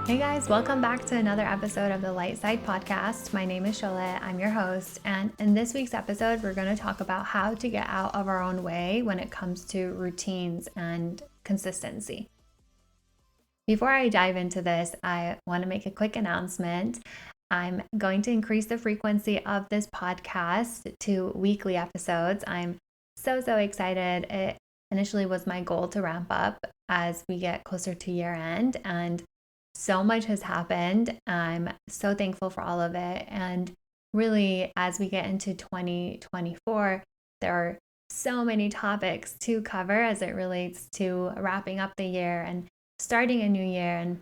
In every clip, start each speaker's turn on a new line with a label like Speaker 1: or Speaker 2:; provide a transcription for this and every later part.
Speaker 1: Hey guys, welcome back to another episode of the Light Side Podcast. My name is Sholette, I'm your host, and in this week's episode, we're going to talk about how to get out of our own way when it comes to routines and consistency. Before I dive into this, I want to make a quick announcement. I'm going to increase the frequency of this podcast to weekly episodes. I'm so excited. It initially was my goal to ramp up as we get closer to year end, and so much has happened. I'm so thankful for all of it. And really, as we get into 2024, there are so many topics to cover as it relates to wrapping up the year and starting a new year. And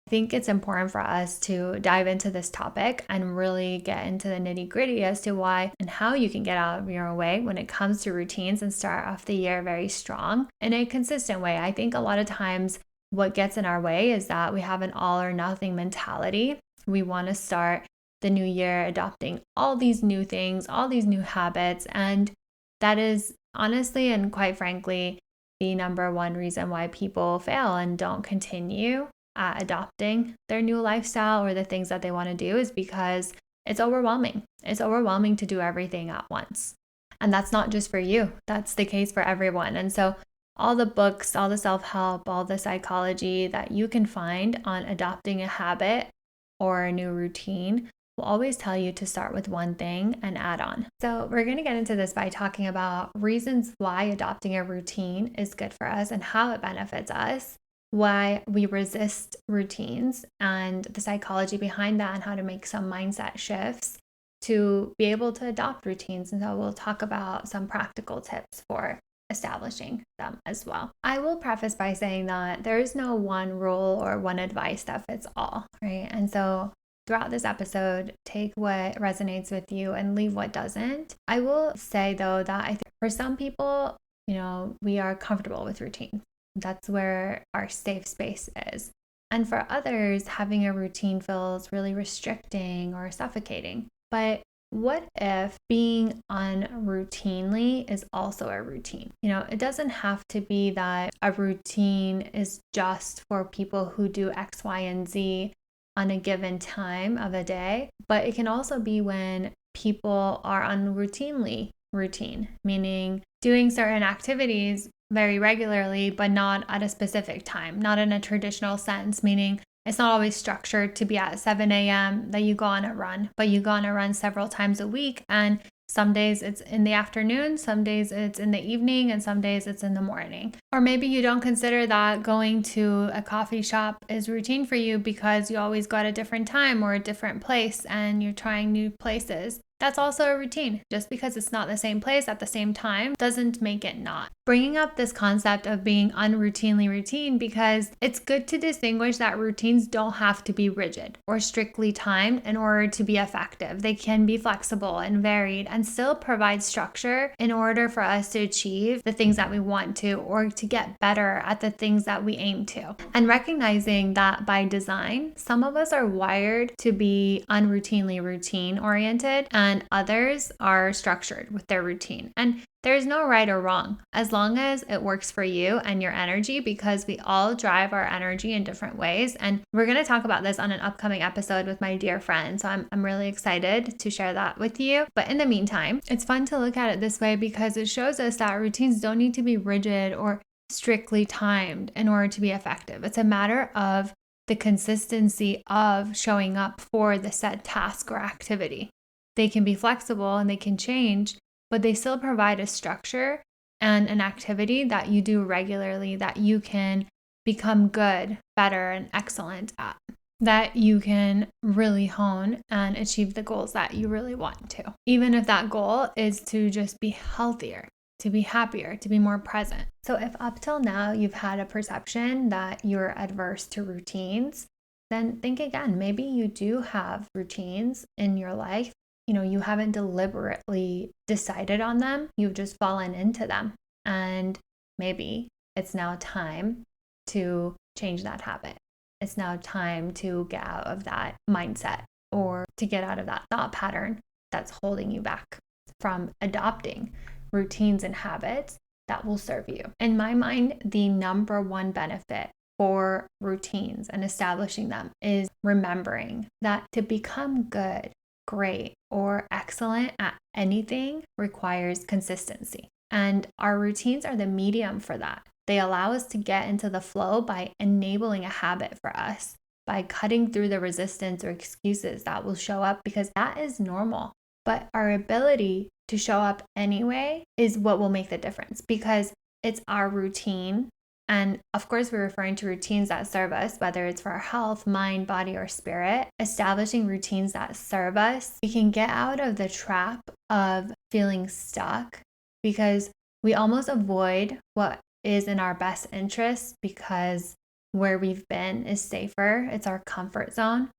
Speaker 1: I think it's important for us to dive into this topic and really get into the nitty gritty as to why and how you can get out of your own way when it comes to routines and start off the year very strong in a consistent way. I think a lot of times what gets in our way is that we have an all or nothing mentality. We want to start the new year adopting all these new things, all these new habits. And that is honestly and quite frankly the number one reason why people fail and don't continue adopting their new lifestyle or the things that they want to do, is because it's overwhelming. It's overwhelming to do everything at once. And that's not just for you, that's the case for everyone. And so all the books, all the self-help, all the psychology that you can find on adopting a habit or a new routine will always tell you to start with one thing and add on. So we're going to get into this by talking about reasons why adopting a routine is good for us and how it benefits us, why we resist routines and the psychology behind that, and how to make some mindset shifts to be able to adopt routines. And so we'll talk about some practical tips for establishing them as well. I will preface by saying that there is no one rule or one advice that fits all, right? And so throughout this episode, take what resonates with you and leave what doesn't. I will say though that I think for some people, we are comfortable with routine. That's where our safe space is. And for others, having a routine feels really restricting or suffocating. But what if being unroutinely is also a routine? It doesn't have to be that a routine is just for people who do X, Y, and Z on a given time of a day, but it can also be when people are unroutinely routine, meaning doing certain activities very regularly, but not at a specific time, not in a traditional sense, meaning it's not always structured to be at 7 a.m. that you go on a run, but you go on a run several times a week. And some days it's in the afternoon, some days it's in the evening, and some days it's in the morning. Or maybe you don't consider that going to a coffee shop is routine for you because you always go at a different time or a different place and you're trying new places. That's also a routine. Just because it's not the same place at the same time doesn't make it not. Bringing up this concept of being unroutinely routine because it's good to distinguish that routines don't have to be rigid or strictly timed in order to be effective. They can be flexible and varied and still provide structure in order for us to achieve the things that we want to, or to get better at the things that we aim to. And recognizing that by design, some of us are wired to be unroutinely routine oriented, and others are structured with their routine. And there's no right or wrong as long as it works for you and your energy, because we all drive our energy in different ways. And we're going to talk about this on an upcoming episode with my dear friend. So I'm really excited to share that with you. But in the meantime, it's fun to look at it this way because it shows us that routines don't need to be rigid or strictly timed in order to be effective. It's a matter of the consistency of showing up for the set task or activity. They can be flexible and they can change, but they still provide a structure and an activity that you do regularly that you can become good, better, and excellent at, that you can really hone and achieve the goals that you really want to. Even if that goal is to just be healthier, to be happier, to be more present. So if up till now you've had a perception that you're adverse to routines, then think again. Maybe you do have routines in your life. You haven't deliberately decided on them. You've just fallen into them. And maybe it's now time to change that habit. It's now time to get out of that mindset, or to get out of that thought pattern that's holding you back from adopting routines and habits that will serve you. In my mind, the number one benefit for routines and establishing them is remembering that to become good, great, or excellent at anything requires consistency. And our routines are the medium for that. They allow us to get into the flow by enabling a habit for us, by cutting through the resistance or excuses that will show up, because that is normal. But our ability to show up anyway is what will make the difference, because it's our routine. And of course, we're referring to routines that serve us, whether it's for our health, mind, body, or spirit. Establishing routines that serve us, we can get out of the trap of feeling stuck, because we almost avoid what is in our best interest because where we've been is safer. It's our comfort zone.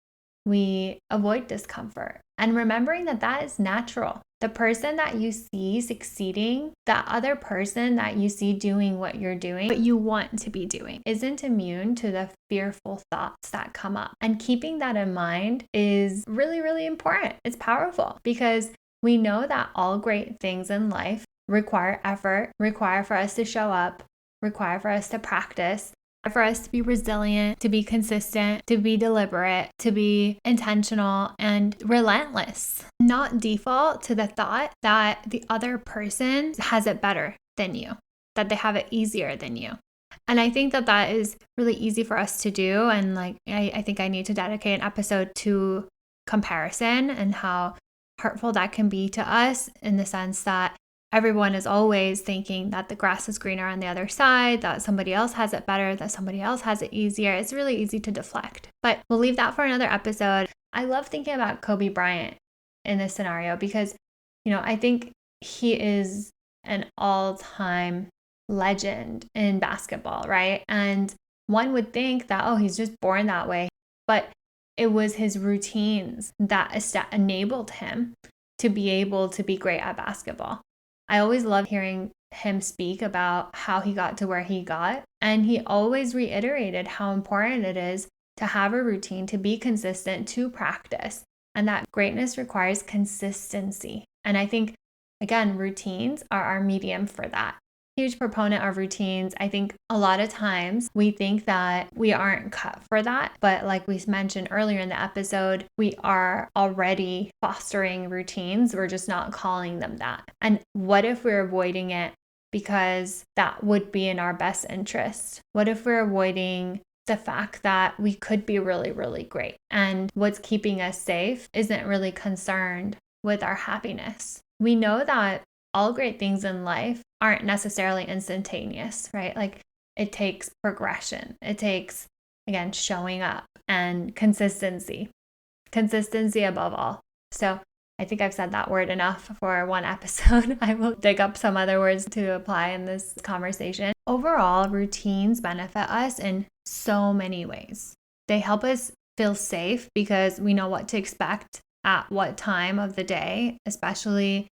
Speaker 1: We avoid discomfort. And remembering that that is natural. The person that you see succeeding, that other person that you see doing what you're doing, what you want to be doing, isn't immune to the fearful thoughts that come up. And keeping that in mind is really, really important. It's powerful because we know that all great things in life require effort, require for us to show up, require for us to practice, for us to be resilient, to be consistent, to be deliberate, to be intentional and relentless. Not default to the thought that the other person has it better than you, that they have it easier than you. And I think that that is really easy for us to do. And I think I need to dedicate an episode to comparison and how hurtful that can be to us, in the sense that everyone is always thinking that the grass is greener on the other side, that somebody else has it better, that somebody else has it easier. It's really easy to deflect, but we'll leave that for another episode. I love thinking about Kobe Bryant in this scenario because, I think he is an all-time legend in basketball, right? And one would think that, oh, he's just born that way, but it was his routines that enabled him to be able to be great at basketball. I always love hearing him speak about how he got to where he got. And he always reiterated how important it is to have a routine, to be consistent, to practice, and that greatness requires consistency. And I think, again, routines are our medium for that. Huge proponent of routines. I think a lot of times we think that we aren't cut for that. But like we mentioned earlier in the episode, we are already fostering routines. We're just not calling them that. And what if we're avoiding it because that would be in our best interest? What if we're avoiding the fact that we could be really, really great? And what's keeping us safe isn't really concerned with our happiness. We know that all great things in life aren't necessarily instantaneous, right? Like it takes progression. It takes, again, showing up and consistency above all. So I think I've said that word enough for one episode. I will dig up some other words to apply in this conversation. Overall, routines benefit us in so many ways. They help us feel safe because we know what to expect at what time of the day, especially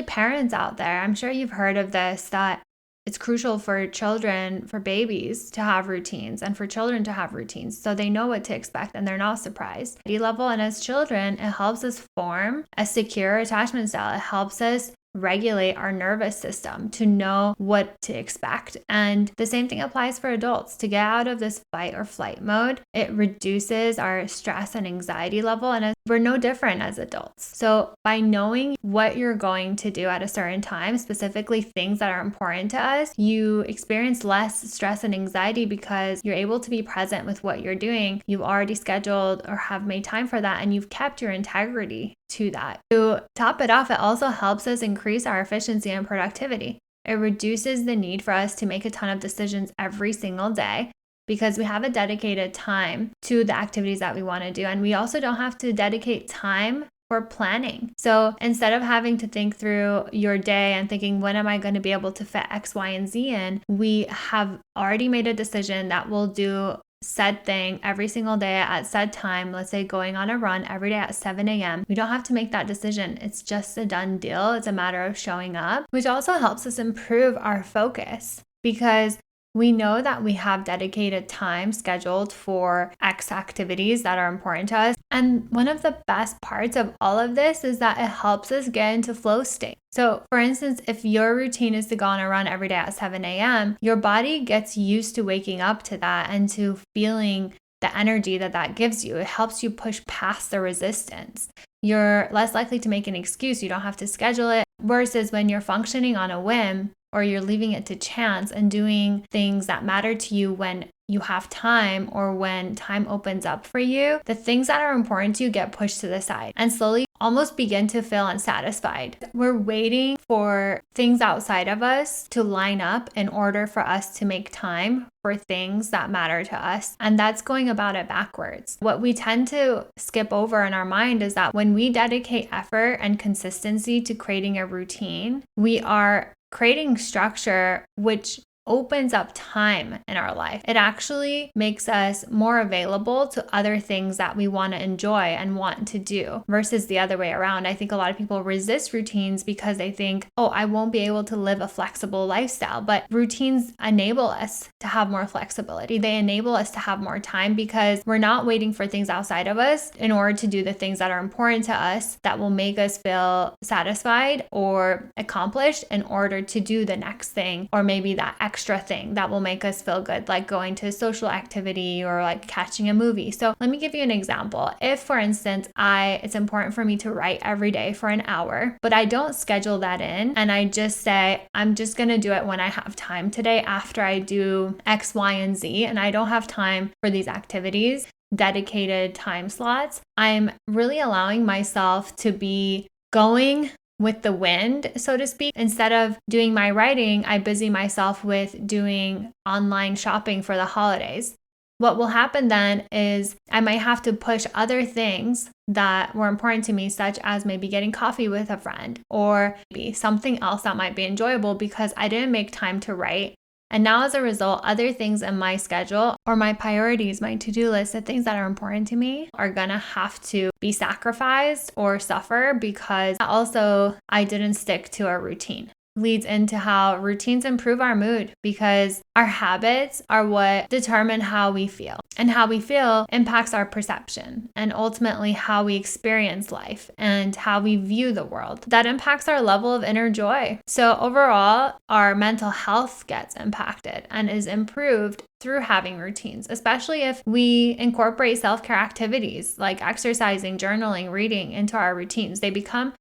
Speaker 1: parents out there. I'm sure you've heard of this, that it's crucial for children, for babies to have routines and for children to have routines so they know what to expect and they're not surprised. Level, and as children, it helps us form a secure attachment style. It helps us regulate our nervous system to know what to expect. And the same thing applies for adults. To get out of this fight or flight mode, it reduces our stress and anxiety level, and we're no different as adults. So by knowing what you're going to do at a certain time, specifically things that are important to us, you experience less stress and anxiety because you're able to be present with what you're doing. You've already scheduled or have made time for that, and you've kept your integrity to that. To top it off, it also helps us increase our efficiency and productivity. It reduces the need for us to make a ton of decisions every single day because we have a dedicated time to the activities that we want to do. And we also don't have to dedicate time for planning. So instead of having to think through your day and thinking, when am I going to be able to fit X, Y, and Z in, we have already made a decision that we'll do said thing every single day at said time. Let's say going on a run every day at 7 a.m. We don't have to make that decision. It's just a done deal. It's a matter of showing up, which also helps us improve our focus because we know that we have dedicated time scheduled for X activities that are important to us. And one of the best parts of all of this is that it helps us get into flow state. So for instance, if your routine is to go on a run every day at 7 a.m., your body gets used to waking up to that and to feeling the energy that gives you. It helps you push past the resistance. You're less likely to make an excuse. You don't have to schedule it. Versus when you're functioning on a whim, or you're leaving it to chance and doing things that matter to you when you have time or when time opens up for you, the things that are important to you get pushed to the side and slowly almost begin to feel unsatisfied. We're waiting for things outside of us to line up in order for us to make time for things that matter to us. And that's going about it backwards. What we tend to skip over in our mind is that when we dedicate effort and consistency to creating a routine, we are creating structure which opens up time in our life. It actually makes us more available to other things that we want to enjoy and want to do versus the other way around. I think a lot of people resist routines because they think, oh, I won't be able to live a flexible lifestyle. But routines enable us to have more flexibility. They enable us to have more time because we're not waiting for things outside of us in order to do the things that are important to us that will make us feel satisfied or accomplished in order to do the next thing, or maybe that extra thing that will make us feel good, like going to a social activity or like catching a movie. So let me give you an example. If, for instance, it's important for me to write every day for an hour, but I don't schedule that in and I just say, I'm just going to do it when I have time today after I do X, Y, and Z, and I don't have time for these activities, dedicated time slots, I'm really allowing myself to be going with the wind, so to speak. Instead of doing my writing, I busy myself with doing online shopping for the holidays. What will happen then is I might have to push other things that were important to me, such as maybe getting coffee with a friend or maybe something else that might be enjoyable because I didn't make time to write. And now as a result, other things in my schedule or my priorities, my to-do list, the things that are important to me are going to have to be sacrificed or suffer because also I didn't stick to a routine. Leads into how routines improve our mood because our habits are what determine how we feel, and how we feel impacts our perception and ultimately how we experience life and how we view the world. That impacts our level of inner joy. So overall, our mental health gets impacted and is improved through having routines, especially if we incorporate self-care activities like exercising, journaling, reading into our routines. They become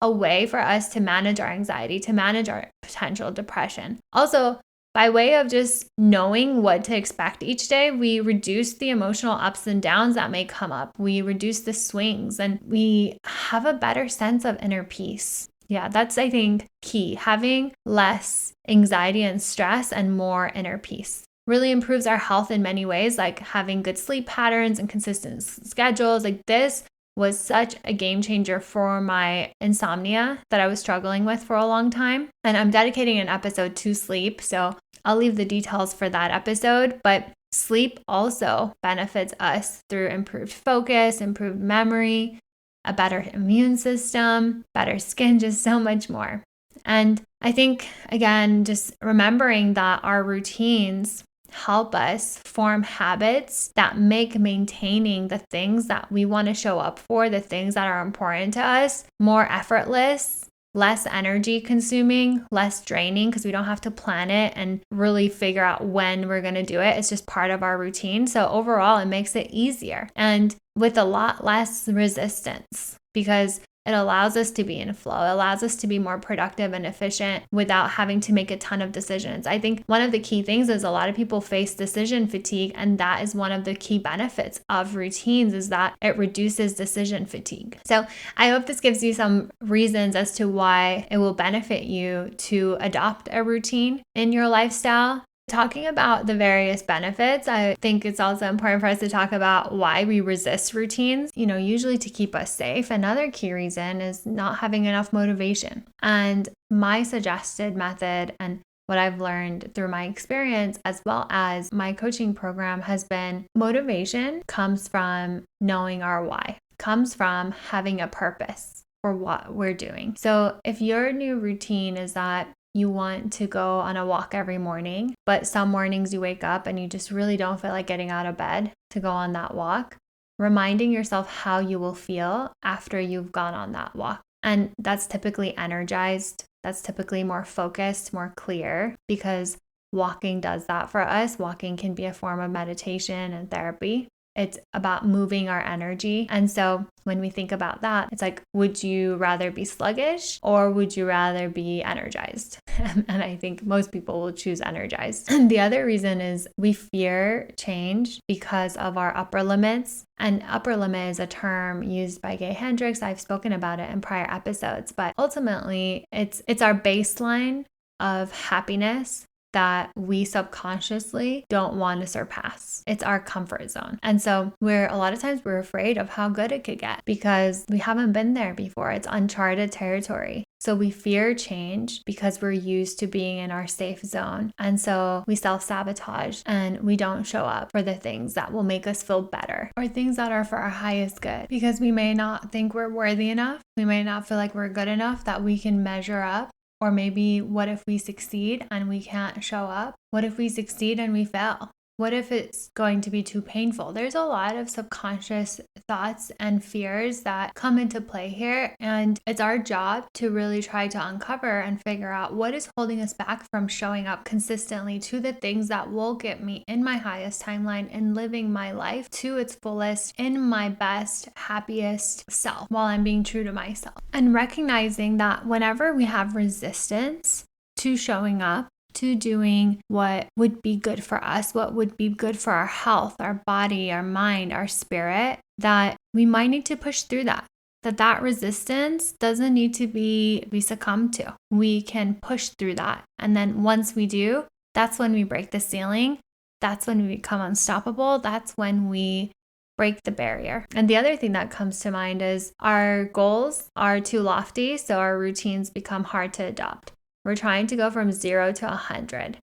Speaker 1: a way for us to manage our anxiety, to manage our potential depression. Also, by way of just knowing what to expect each day, we reduce the emotional ups and downs that may come up. We reduce the swings and we have a better sense of inner peace. Yeah, that's, I think, key. Having less anxiety and stress and more inner peace really improves our health in many ways, like having good sleep patterns and consistent schedules. Like this was such a game changer for my insomnia that I was struggling with for a long time. And I'm dedicating an episode to sleep, so I'll leave the details for that episode. But sleep also benefits us through improved focus, improved memory, a better immune system, better skin, just so much more. And I think, again, just remembering that our routines help us form habits that make maintaining the things that we want to show up for, the things that are important to us, more effortless, less energy consuming, less draining because we don't have to plan it and really figure out when we're going to do it. It's just part of our routine. So overall, it makes it easier and with a lot less resistance because it allows us to be in flow. It allows us to be more productive and efficient without having to make a ton of decisions. I think one of the key things is a lot of people face decision fatigue, and that is one of the key benefits of routines is that it reduces decision fatigue. So I hope this gives you some reasons as to why it will benefit you to adopt a routine in your lifestyle. Talking about the various benefits, I think it's also important for us to talk about why we resist routines, usually to keep us safe. Another key reason is not having enough motivation. And my suggested method and what I've learned through my experience as well as my coaching program has been motivation comes from knowing our why, comes from having a purpose for what we're doing. So if your new routine is that you want to go on a walk every morning, but some mornings you wake up and you just really don't feel like getting out of bed to go on that walk, reminding yourself how you will feel after you've gone on that walk. And that's typically energized. That's typically more focused, more clear, because walking does that for us. Walking can be a form of meditation and therapy. It's about moving our energy. And so when we think about that, it's like, would you rather be sluggish or would you rather be energized? And I think most people will choose energized. And the other reason is we fear change because of our upper limits. And upper limit is a term used by Gay Hendricks. I've spoken about it in prior episodes, but ultimately it's our baseline of happiness that we subconsciously don't want to surpass. It's our comfort zone. And so a lot of times we're afraid of how good it could get because we haven't been there before. It's uncharted territory. So we fear change because we're used to being in our safe zone. And so we self-sabotage and we don't show up for the things that will make us feel better or things that are for our highest good, because we may not think we're worthy enough. We may not feel like we're good enough that we can measure up. Or maybe what if we succeed and we can't show up? What if we succeed and we fail? What if it's going to be too painful? There's a lot of subconscious thoughts and fears that come into play here. And it's our job to really try to uncover and figure out what is holding us back from showing up consistently to the things that will get me in my highest timeline and living my life to its fullest in my best, happiest self while I'm being true to myself. And recognizing that whenever we have resistance to showing up, to doing what would be good for us, what would be good for our health, our body, our mind, our spirit, that we might need to push through that resistance doesn't need to be succumbed to. We can push through that. And then once we do, that's when we break the ceiling. That's when we become unstoppable. That's when we break the barrier. And the other thing that comes to mind is our goals are too lofty, so our routines become hard to adopt. We're trying to go from 0 to 100.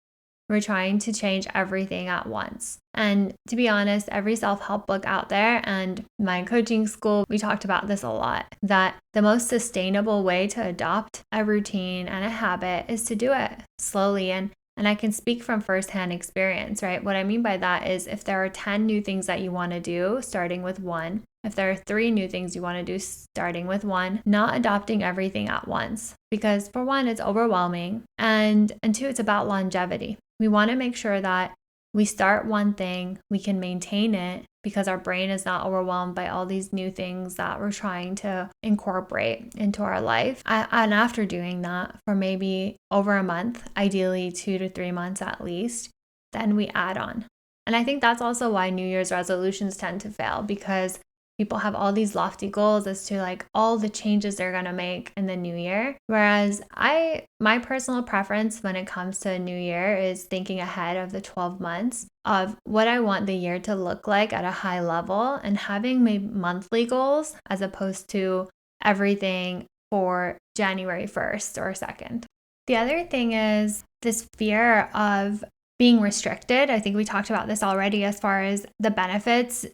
Speaker 1: We're trying to change everything at once. And to be honest, every self-help book out there and my coaching school, we talked about this a lot, that the most sustainable way to adopt a routine and a habit is to do it slowly. And I can speak from firsthand experience, right? What I mean by that is if there are 10 new things that you want to do, starting with 1, if there are 3 new things you want to do, starting with 1, not adopting everything at once. Because for 1, it's overwhelming. And 2, it's about longevity. We want to make sure that we start one thing, we can maintain it because our brain is not overwhelmed by all these new things that we're trying to incorporate into our life. And after doing that for maybe over a month, ideally 2 to 3 months at least, then we add on. And I think that's also why New Year's resolutions tend to fail, because people have all these lofty goals as to like all the changes they're going to make in the new year. Whereas my personal preference when it comes to a new year is thinking ahead of the 12 months of what I want the year to look like at a high level and having my monthly goals as opposed to everything for January 1st or 2nd. The other thing is this fear of being restricted. I think we talked about this already as far as the benefits.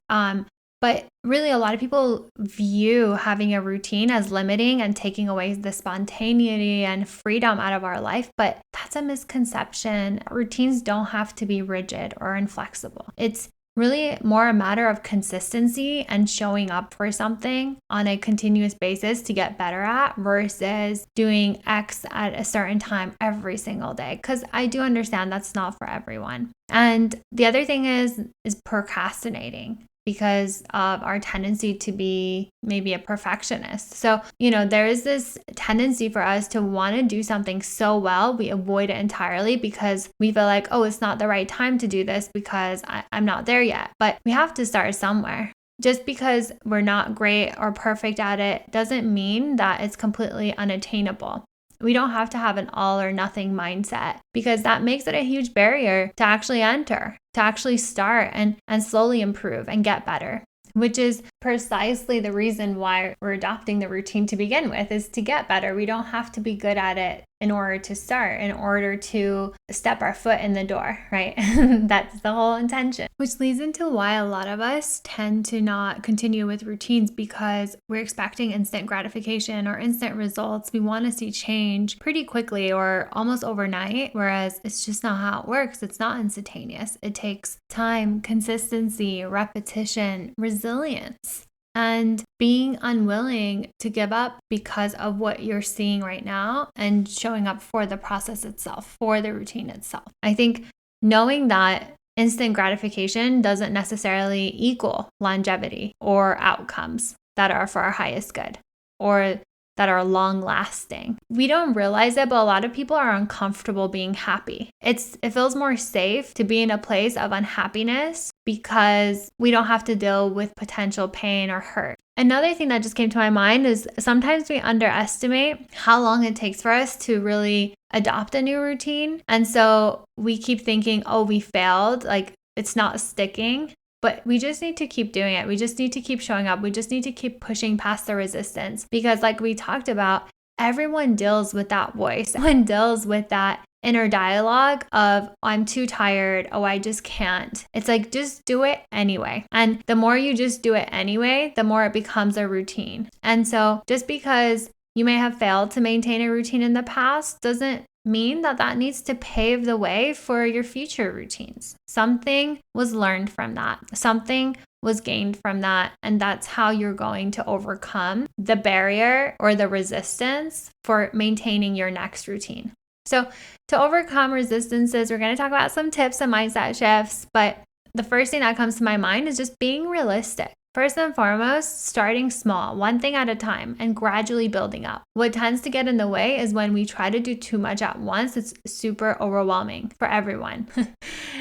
Speaker 1: But really, a lot of people view having a routine as limiting and taking away the spontaneity and freedom out of our life. But that's a misconception. Routines don't have to be rigid or inflexible. It's really more a matter of consistency and showing up for something on a continuous basis to get better at versus doing X at a certain time every single day. Because I do understand that's not for everyone. And the other thing is procrastinating, because of our tendency to be maybe a perfectionist. So, there is this tendency for us to want to do something so well, we avoid it entirely because we feel like, oh, it's not the right time to do this because I'm not there yet. But we have to start somewhere. Just because we're not great or perfect at it doesn't mean that it's completely unattainable. We don't have to have an all or nothing mindset, because that makes it a huge barrier to actually enter, to actually start and slowly improve and get better, which is precisely the reason why we're adopting the routine to begin with, is to get better. We don't have to be good at it in order to start, in order to step our foot in the door, right? That's the whole intention. Which leads into why a lot of us tend to not continue with routines, because we're expecting instant gratification or instant results. We want to see change pretty quickly or almost overnight, whereas it's just not how it works. It's not instantaneous. It takes time, consistency, repetition, resilience, and being unwilling to give up because of what you're seeing right now and showing up for the process itself, for the routine itself. I think knowing that instant gratification doesn't necessarily equal longevity or outcomes that are for our highest good or that are long lasting. We don't realize it, but a lot of people are uncomfortable being happy. It feels more safe to be in a place of unhappiness because we don't have to deal with potential pain or hurt. Another thing that just came to my mind is sometimes we underestimate how long it takes for us to really adopt a new routine. And so we keep thinking, oh, we failed, like it's not sticking. But we just need to keep doing it. We just need to keep showing up. We just need to keep pushing past the resistance, because like we talked about, everyone deals with that voice. Everyone deals with that inner dialogue of, I'm too tired. Oh, I just can't. It's like, just do it anyway. And the more you just do it anyway, the more it becomes a routine. And so just because you may have failed to maintain a routine in the past doesn't mean that needs to pave the way for your future routines. Something was learned from that. Something was gained from that. And that's how you're going to overcome the barrier or the resistance for maintaining your next routine. So to overcome resistances, we're going to talk about some tips and mindset shifts. But the first thing that comes to my mind is just being realistic. First and foremost, starting small, one thing at a time, and gradually building up. What tends to get in the way is when we try to do too much at once. It's super overwhelming for everyone.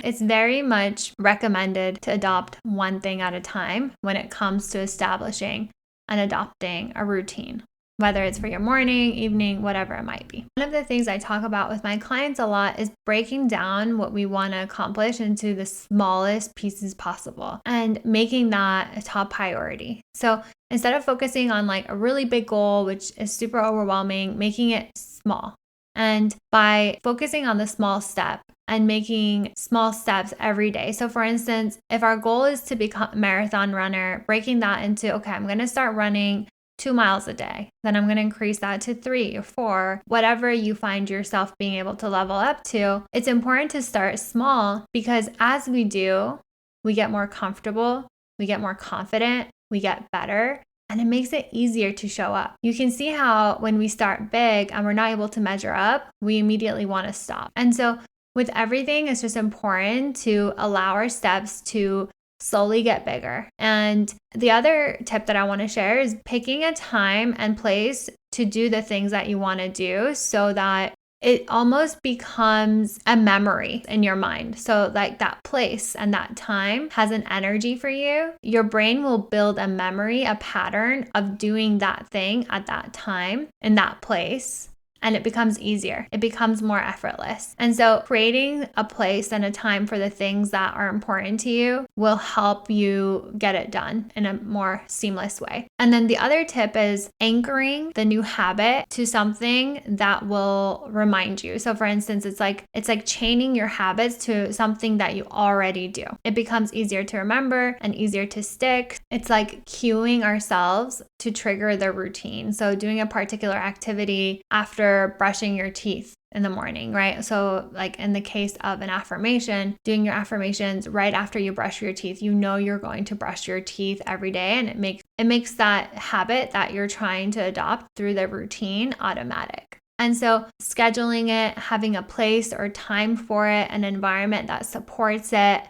Speaker 1: It's very much recommended to adopt one thing at a time when it comes to establishing and adopting a routine, whether it's for your morning, evening, whatever it might be. One of the things I talk about with my clients a lot is breaking down what we want to accomplish into the smallest pieces possible and making that a top priority. So instead of focusing on like a really big goal, which is super overwhelming, making it small. And by focusing on the small step and making small steps every day. So for instance, if our goal is to become a marathon runner, breaking that into, okay, I'm going to start running 2 miles a day. Then I'm going to increase that to 3 or 4, whatever you find yourself being able to level up to. It's important to start small, because as we do, we get more comfortable, we get more confident, we get better, and it makes it easier to show up. You can see how when we start big and we're not able to measure up, we immediately want to stop. And so with everything, it's just important to allow our steps to slowly get bigger. And the other tip that I want to share is picking a time and place to do the things that you want to do, so that it almost becomes a memory in your mind. So like that place and that time has an energy for you. Your brain will build a memory, a pattern of doing that thing at that time in that place. And it becomes easier. It becomes more effortless. And so creating a place and a time for the things that are important to you will help you get it done in a more seamless way. And then the other tip is anchoring the new habit to something that will remind you. So for instance, it's like chaining your habits to something that you already do. It becomes easier to remember and easier to stick. It's like cueing ourselves to trigger the routine. So doing a particular activity after brushing your teeth in the morning, right? So like in the case of an affirmation, doing your affirmations right after you brush your teeth, you know you're going to brush your teeth every day, and it makes that habit that you're trying to adopt through the routine automatic. And so scheduling it, having a place or time for it, an environment that supports it,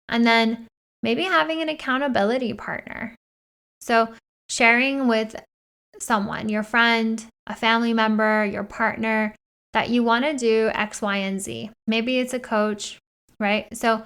Speaker 1: and then maybe having an accountability partner. So sharing with someone, your friend, a family member, your partner, that you want to do X, Y, and Z. Maybe it's a coach, right? So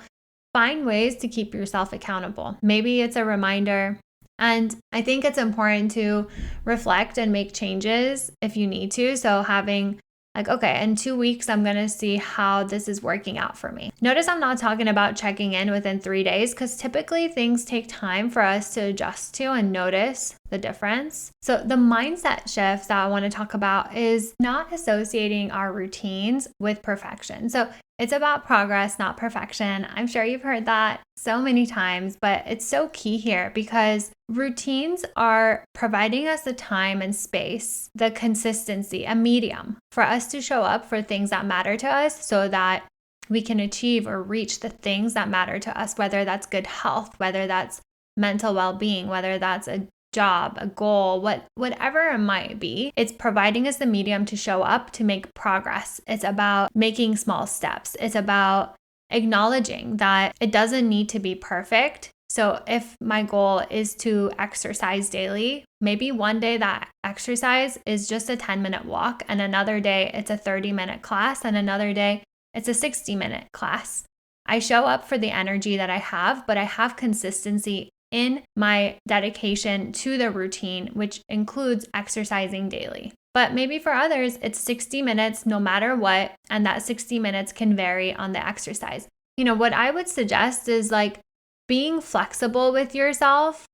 Speaker 1: find ways to keep yourself accountable. Maybe it's a reminder. And I think it's important to reflect and make changes if you need to. So having Like, okay, in 2 weeks, I'm going to see how this is working out for me. Notice I'm not talking about checking in within 3 days because typically things take time for us to adjust to and notice the difference. So the mindset shift that I want to talk about is not associating our routines with perfection. So it's about progress, not perfection. I'm sure you've heard that so many times, but it's so key here because routines are providing us the time and space, the consistency, a medium for us to show up for things that matter to us so that we can achieve or reach the things that matter to us, whether that's good health, whether that's mental well-being, whether that's a job, a goal, whatever it might be. It's providing us the medium to show up to make progress. It's about making small steps. It's about acknowledging that it doesn't need to be perfect. So if my goal is to exercise daily, maybe one day that exercise is just a 10-minute walk, and another day it's a 30-minute class, and another day it's a 60-minute class. I show up for the energy that I have, but I have consistency in my dedication to the routine, which includes exercising daily. But maybe for others, it's 60 minutes no matter what, and that 60 minutes can vary on the exercise. What I would suggest is like being flexible with yourself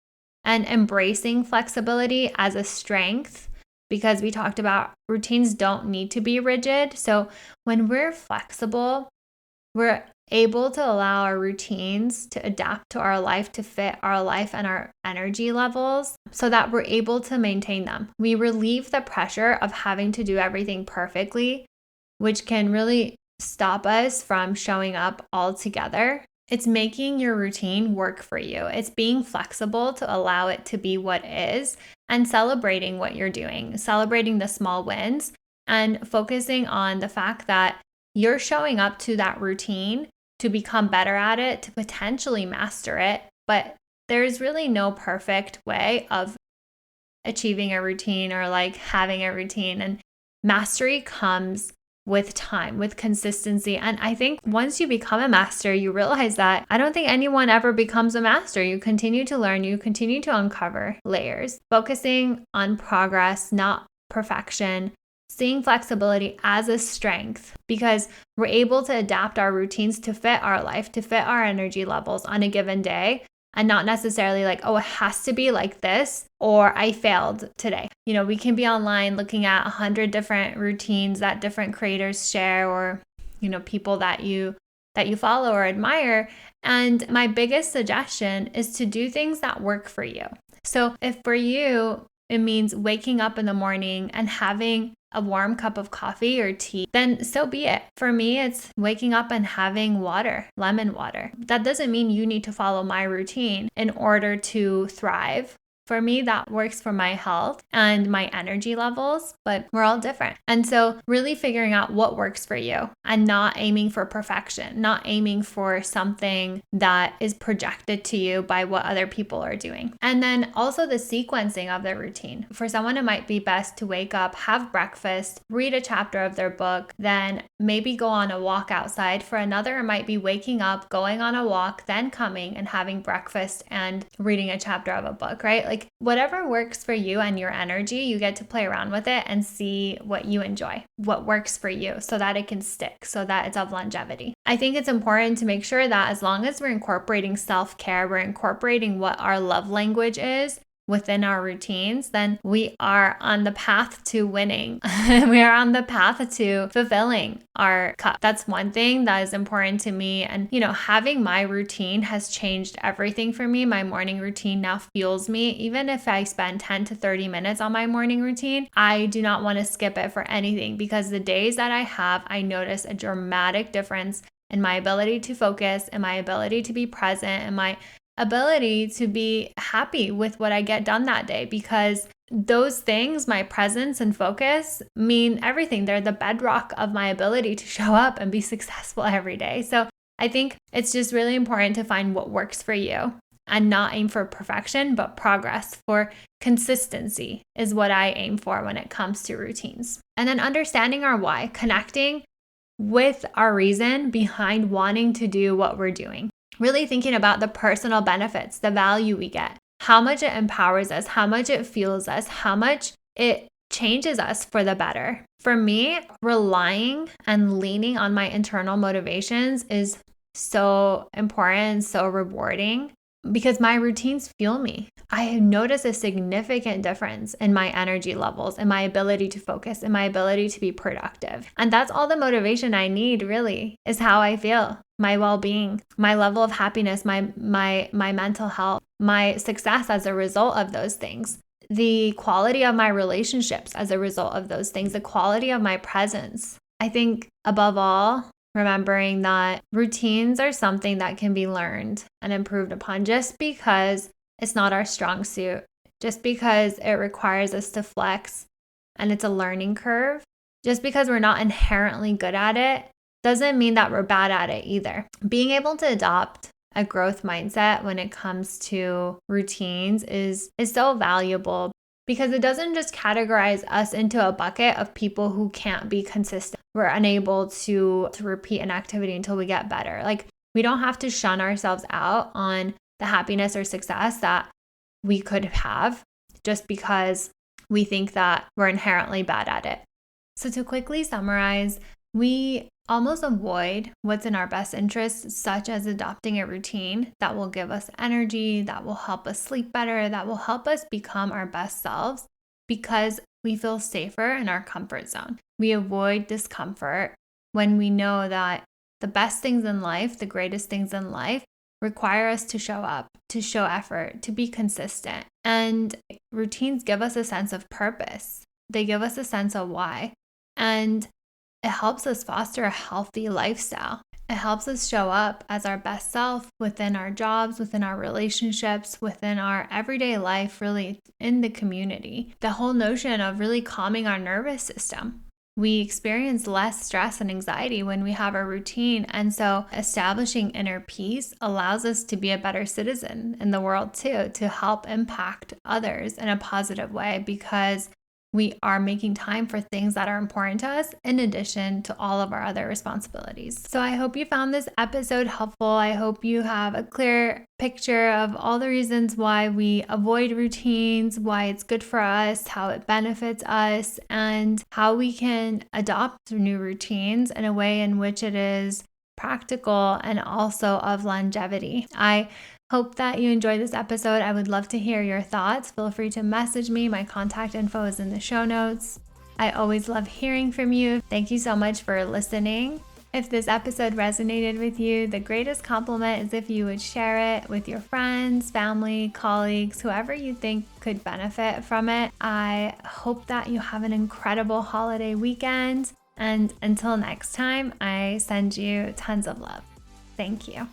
Speaker 1: and embracing flexibility as a strength, because we talked about routines don't need to be rigid. So when we're flexible, we're able to allow our routines to adapt to our life, to fit our life and our energy levels so that we're able to maintain them. We relieve the pressure of having to do everything perfectly, which can really stop us from showing up altogether. It's making your routine work for you. It's being flexible to allow it to be what is and celebrating what you're doing, celebrating the small wins and focusing on the fact that you're showing up to that routine to become better at it, to potentially master it. But there's really no perfect way of achieving a routine or like having a routine. And mastery comes with time, with consistency. And I think once you become a master, you realize that I don't think anyone ever becomes a master. You continue to learn, you continue to uncover layers, focusing on progress, not perfection. Seeing flexibility as a strength because we're able to adapt our routines to fit our life, to fit our energy levels on a given day, and not necessarily like, oh, it has to be like this or I failed today. We can be online looking at 100 different routines that different creators share or, people that you follow or admire. And my biggest suggestion is to do things that work for you. So if for you, it means waking up in the morning and having a warm cup of coffee or tea, then so be it. For me, it's waking up and having water, lemon water. That doesn't mean you need to follow my routine in order to thrive. For me, that works for my health and my energy levels, but we're all different. And so really figuring out what works for you and not aiming for perfection, not aiming for something that is projected to you by what other people are doing. And then also the sequencing of the routine. For someone, it might be best to wake up, have breakfast, read a chapter of their book, then maybe go on a walk outside. For another, it might be waking up, going on a walk, then coming and having breakfast and reading a chapter of a book, right? Like whatever works for you and your energy, you get to play around with it and see what you enjoy, what works for you so that it can stick, so that it's of longevity. I think it's important to make sure that as long as we're incorporating self-care, we're incorporating what our love language is within our routines, then we are on the path to winning. We are on the path to fulfilling our cup. That's one thing that is important to me. And, having my routine has changed everything for me. My morning routine now fuels me. Even if I spend 10 to 30 minutes on my morning routine, I do not want to skip it for anything because the days that I have, I notice a dramatic difference in my ability to focus and my ability to be present and my ability to be happy with what I get done that day, because those things, my presence and focus, mean everything. They're the bedrock of my ability to show up and be successful every day. So I think it's just really important to find what works for you and not aim for perfection, but progress. For consistency is what I aim for when it comes to routines. And then understanding our why, connecting with our reason behind wanting to do what we're doing. Really thinking about the personal benefits, the value we get, how much it empowers us, how much it fuels us, how much it changes us for the better. For me, relying and leaning on my internal motivations is so important, so rewarding because my routines fuel me. I have noticed a significant difference in my energy levels, in my ability to focus, in my ability to be productive. And that's all the motivation I need, really, is how I feel, my well-being, my level of happiness, my mental health, my success as a result of those things, the quality of my relationships as a result of those things, the quality of my presence. I think above all, remembering that routines are something that can be learned and improved upon just because it's not our strong suit, just because it requires us to flex and it's a learning curve, just because we're not inherently good at it, doesn't mean that we're bad at it either. Being able to adopt a growth mindset when it comes to routines is so valuable because it doesn't just categorize us into a bucket of people who can't be consistent. We're unable to repeat an activity until we get better. Like, we don't have to shun ourselves out on the happiness or success that we could have just because we think that we're inherently bad at it. So to quickly summarize, we almost avoid what's in our best interest, such as adopting a routine that will give us energy, that will help us sleep better, that will help us become our best selves because we feel safer in our comfort zone. We avoid discomfort when we know that the best things in life, the greatest things in life, require us to show up, to show effort, to be consistent. And routines give us a sense of purpose. They give us a sense of why. And it helps us foster a healthy lifestyle. It helps us show up as our best self within our jobs, within our relationships, within our everyday life, really in the community. The whole notion of really calming our nervous system. We experience less stress and anxiety when we have a routine. And so establishing inner peace allows us to be a better citizen in the world too, to help impact others in a positive way because we are making time for things that are important to us in addition to all of our other responsibilities. So I hope you found this episode helpful. I hope you have a clear picture of all the reasons why we avoid routines, why it's good for us, how it benefits us, and how we can adopt new routines in a way in which it is practical and also of longevity. I hope that you enjoyed this episode. I would love to hear your thoughts. Feel free to message me. My contact info is in the show notes. I always love hearing from you. Thank you so much for listening. If this episode resonated with you, the greatest compliment is if you would share it with your friends, family, colleagues, whoever you think could benefit from it. I hope that you have an incredible holiday weekend. And until next time, I send you tons of love. Thank you.